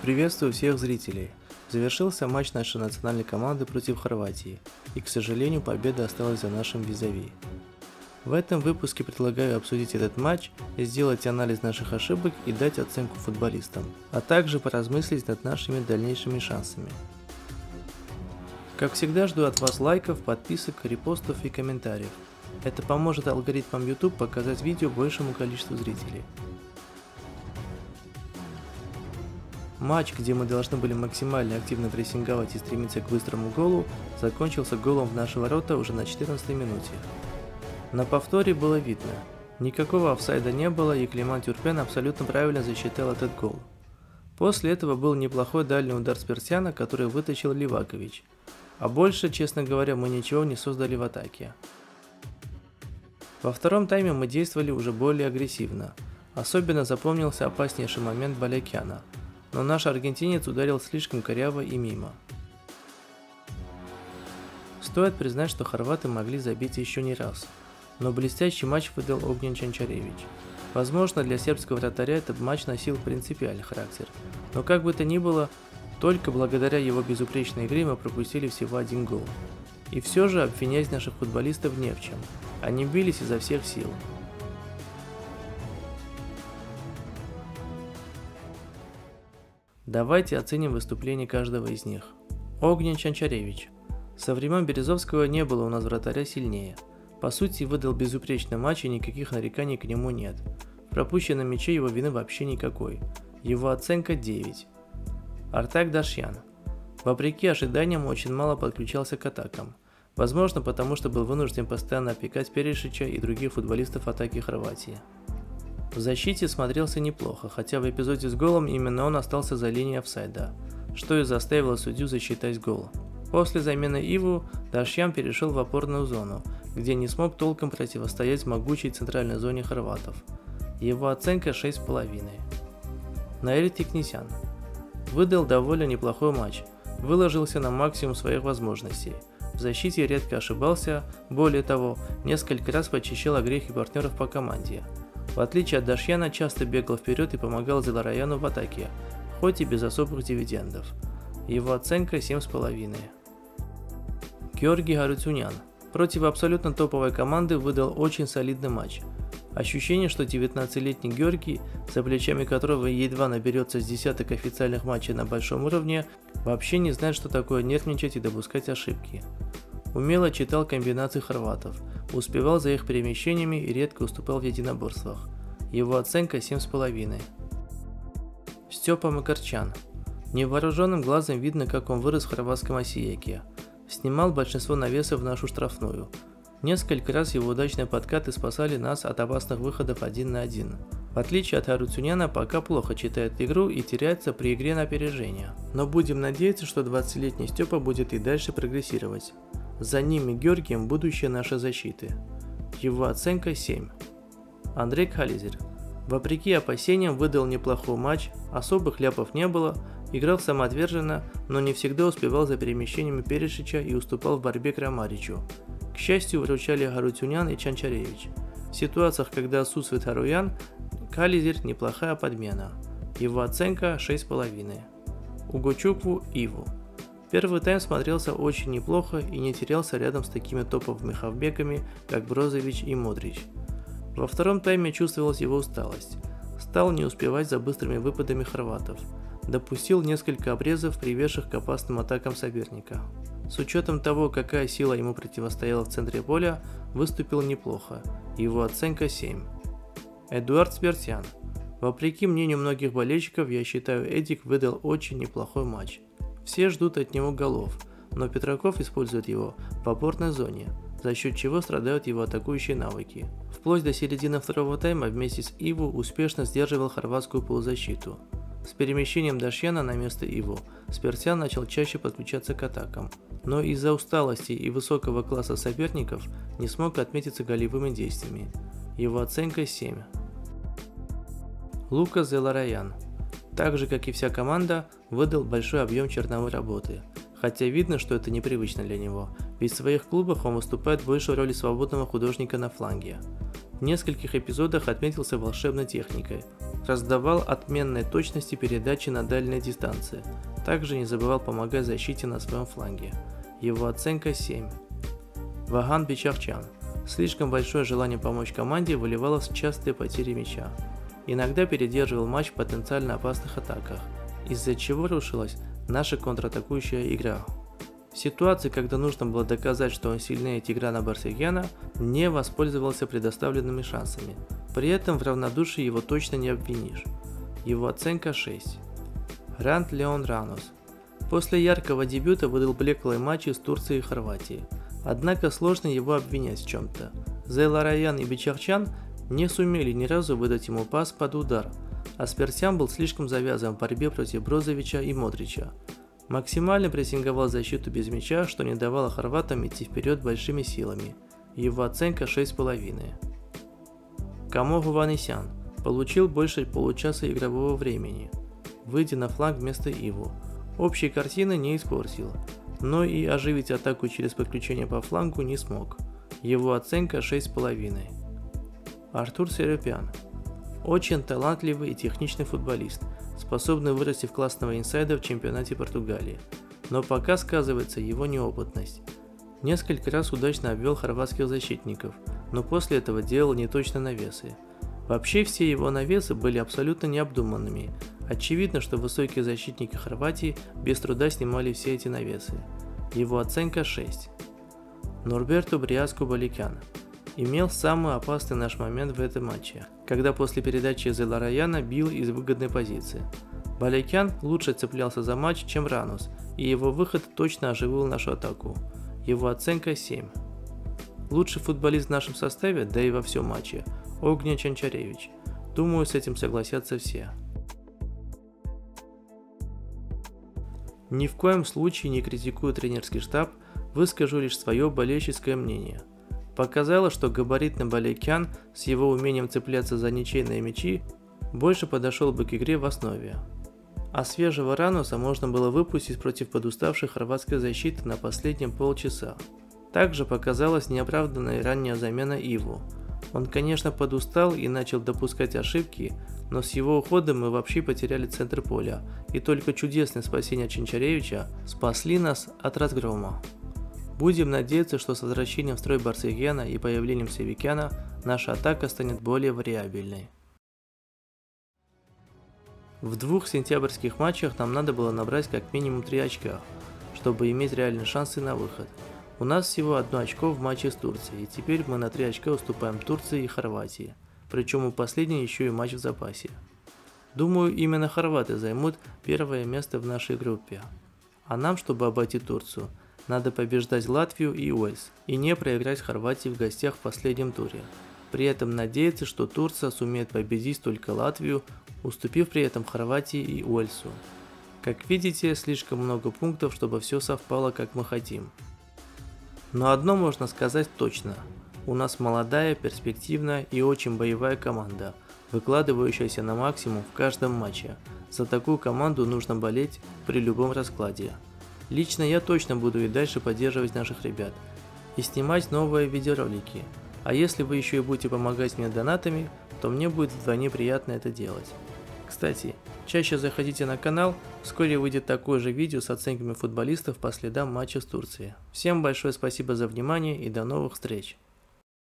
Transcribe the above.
Приветствую всех зрителей. Завершился матч нашей национальной команды против Хорватии, и, к сожалению, победа осталась за нашим визави. В этом выпуске предлагаю обсудить этот матч, сделать анализ наших ошибок и дать оценку футболистам, а также поразмыслить над нашими дальнейшими шансами. Как всегда, жду от вас лайков, подписок, репостов и комментариев. Это поможет алгоритмам YouTube показать видео большему количеству зрителей. Матч, где мы должны были максимально активно прессинговать и стремиться к быстрому голу, закончился голом в наши ворота уже на 14-й минуте. На повторе было видно, никакого офсайда не было, и Климан Тюрпен абсолютно правильно засчитал этот гол. После этого был неплохой дальний удар Сперсяна, который вытащил Ливакович. А больше, честно говоря, мы ничего не создали в атаке. Во втором тайме мы действовали уже более агрессивно. Особенно запомнился опаснейший момент Балякяна. Но наш аргентинец ударил слишком коряво и мимо. Стоит признать, что хорваты могли забить еще не раз, но блестящий матч выдал Огнен Чанчаревич. Возможно, для сербского вратаря этот матч носил принципиальный характер, но как бы то ни было, только благодаря его безупречной игре мы пропустили всего один гол. И все же обвинять наших футболистов не в чем, они бились изо всех сил. Давайте оценим выступление каждого из них. Огнен Чанчаревич. Со времен Березовского не было у нас вратаря сильнее. По сути, выдал безупречный матч, и никаких нареканий к нему нет. В пропущенном мяче его вины вообще никакой. Его оценка 9. Артак Дашьян. Вопреки ожиданиям, очень мало подключался к атакам. Возможно, потому что был вынужден постоянно опекать Перешича и других футболистов атаки Хорватии. В защите смотрелся неплохо, хотя в эпизоде с голом именно он остался за линией офсайда, что и заставило судью засчитать гол. После замены Иву Дашьян перешел в опорную зону, где не смог толком противостоять могучей центральной зоне хорватов. Его оценка 6,5. Наэль Тикнисян. Выдал довольно неплохой матч, выложился на максимум своих возможностей. В защите редко ошибался, более того, несколько раз почищал огрехи партнеров по команде. В отличие от Дашьяна, часто бегал вперед и помогал Зелараяну в атаке, хоть и без особых дивидендов. Его оценка 7,5. Георгий Гарутюнян. Против абсолютно топовой команды выдал очень солидный матч. Ощущение, что 19-летний Георгий, за плечами которого едва наберется с десяток официальных матчей на большом уровне, вообще не знает, что такое нервничать и допускать ошибки. Умело читал комбинации хорватов, успевал за их перемещениями и редко уступал в единоборствах. Его оценка 7,5. Степа Макарчан. Невооруженным глазом видно, как он вырос в хорватском осиеке. Снимал большинство навесов в нашу штрафную. Несколько раз его удачные подкаты спасали нас от опасных выходов 1 на 1. В отличие от Харутюняна, пока плохо читает игру и теряется при игре на опережение. Но будем надеяться, что 20-летний Степа будет и дальше прогрессировать. За ним и Георгием будущее нашей защиты. Его оценка 7. Андрей Кхализер. Вопреки опасениям выдал неплохой матч, особых ляпов не было, играл самоотверженно, но не всегда успевал за перемещениями Перешича и уступал в борьбе Крамаричу. К счастью, выручали Гарутюнян и Чанчаревич. В ситуациях, когда отсутствует Харуян, Кхализер неплохая подмена. Его оценка 6,5. Угочукву Иву. Первый тайм смотрелся очень неплохо и не терялся рядом с такими топовыми хавбеками, как Брозович и Модрич. Во втором тайме чувствовалась его усталость. Стал не успевать за быстрыми выпадами хорватов. Допустил несколько обрезов, приведших к опасным атакам соперника. С учетом того, какая сила ему противостояла в центре поля, выступил неплохо. Его оценка 7. Эдуард Сперсян. Вопреки мнению многих болельщиков, я считаю, Эдик выдал очень неплохой матч. Все ждут от него голов, но Петраков использует его в опорной зоне, за счет чего страдают его атакующие навыки. Вплоть до середины второго тайма вместе с Иву успешно сдерживал хорватскую полузащиту. С перемещением Дашьяна на место Иву Сперсян начал чаще подключаться к атакам, но из-за усталости и высокого класса соперников не смог отметиться голевыми действиями. Его оценка 7. Лукас Зелараян. Так же, как и вся команда, выдал большой объем черновой работы, хотя видно, что это непривычно для него, ведь в своих клубах он выступает больше в роли свободного художника на фланге. В нескольких эпизодах отметился волшебной техникой, раздавал отменной точности передачи на дальней дистанции. Также не забывал помогать защите на своем фланге. Его оценка 7. Ваган Бичахчан. Слишком большое желание помочь команде выливалось в частые потери мяча. Иногда передерживал матч в потенциально опасных атаках, из-за чего рушилась наша контратакующая игра. В ситуации, когда нужно было доказать, что он сильнее Тиграна Барсегяна, не воспользовался предоставленными шансами. При этом в равнодушии его точно не обвинишь. Его оценка 6. Рант Леон Ранус. После яркого дебюта выдал блеклые матчи с Турцией и Хорватией. Однако сложно его обвинять в чем-то. Зейлараян и Бичахчан не сумели ни разу выдать ему пас под удар, а Спирсян был слишком завязан в борьбе против Брозовича и Модрича. Максимально прессинговал защиту без мяча, что не давало хорватам идти вперед большими силами. Его оценка 6,5. Камогу Ванесян получил больше получаса игрового времени, выйдя на фланг вместо Иву. Общей картины не испортил, но и оживить атаку через подключение по флангу не смог. Его оценка 6,5. Артур Серапян. Очень талантливый и техничный футболист, способный вырасти в классного инсайда в чемпионате Португалии. Но пока сказывается его неопытность. Несколько раз удачно обвел хорватских защитников, но после этого делал неточные навесы. Вообще все его навесы были абсолютно необдуманными. Очевидно, что высокие защитники Хорватии без труда снимали все эти навесы. Его оценка 6. Норберту Бриаску Баликян имел самый опасный наш момент в этом матче, когда после передачи Зейлараяна бил из выгодной позиции. Баликян лучше цеплялся за матч, чем Ранус, и его выход точно оживил нашу атаку. Его оценка 7. Лучший футболист в нашем составе, да и во всем матче, Огнян Чанчаревич. Думаю, с этим согласятся все. Ни в коем случае не критикую тренерский штаб, выскажу лишь свое болельщическое мнение. Показало, что габаритный Баликян с его умением цепляться за ничейные мячи больше подошел бы к игре в основе. А свежего Рануса можно было выпустить против подуставшей хорватской защиты на последнем полчаса. Также показалась неоправданная ранняя замена Иву. Он, конечно, подустал и начал допускать ошибки, но с его уходом мы вообще потеряли центр поля, и только чудесное спасение Чанчаревича спасли нас от разгрома. Будем надеяться, что с возвращением в строй Барсегяна и появлением Севикяна наша атака станет более вариабельной. В 2 сентябрьских матчах нам надо было набрать как минимум 3 очка, чтобы иметь реальные шансы на выход. У нас всего 1 очко в матче с Турцией, и теперь мы на 3 очка уступаем Турции и Хорватии, причем у последней еще и матч в запасе. Думаю, именно хорваты займут первое место в нашей группе. А нам, чтобы обойти Турцию, надо побеждать Латвию и Уэльс, и не проиграть Хорватии в гостях в последнем туре. При этом надеяться, что Турция сумеет победить только Латвию, уступив при этом Хорватии и Уэльсу. Как видите, слишком много пунктов, чтобы все совпало как мы хотим. Но одно можно сказать точно. У нас молодая, перспективная и очень боевая команда, выкладывающаяся на максимум в каждом матче. За такую команду нужно болеть при любом раскладе. Лично я точно буду и дальше поддерживать наших ребят и снимать новые видеоролики. А если вы еще и будете помогать мне донатами, то мне будет вдвойне приятно это делать. Кстати, чаще заходите на канал, вскоре выйдет такое же видео с оценками футболистов по следам матча с Турцией. Всем большое спасибо за внимание и до новых встреч!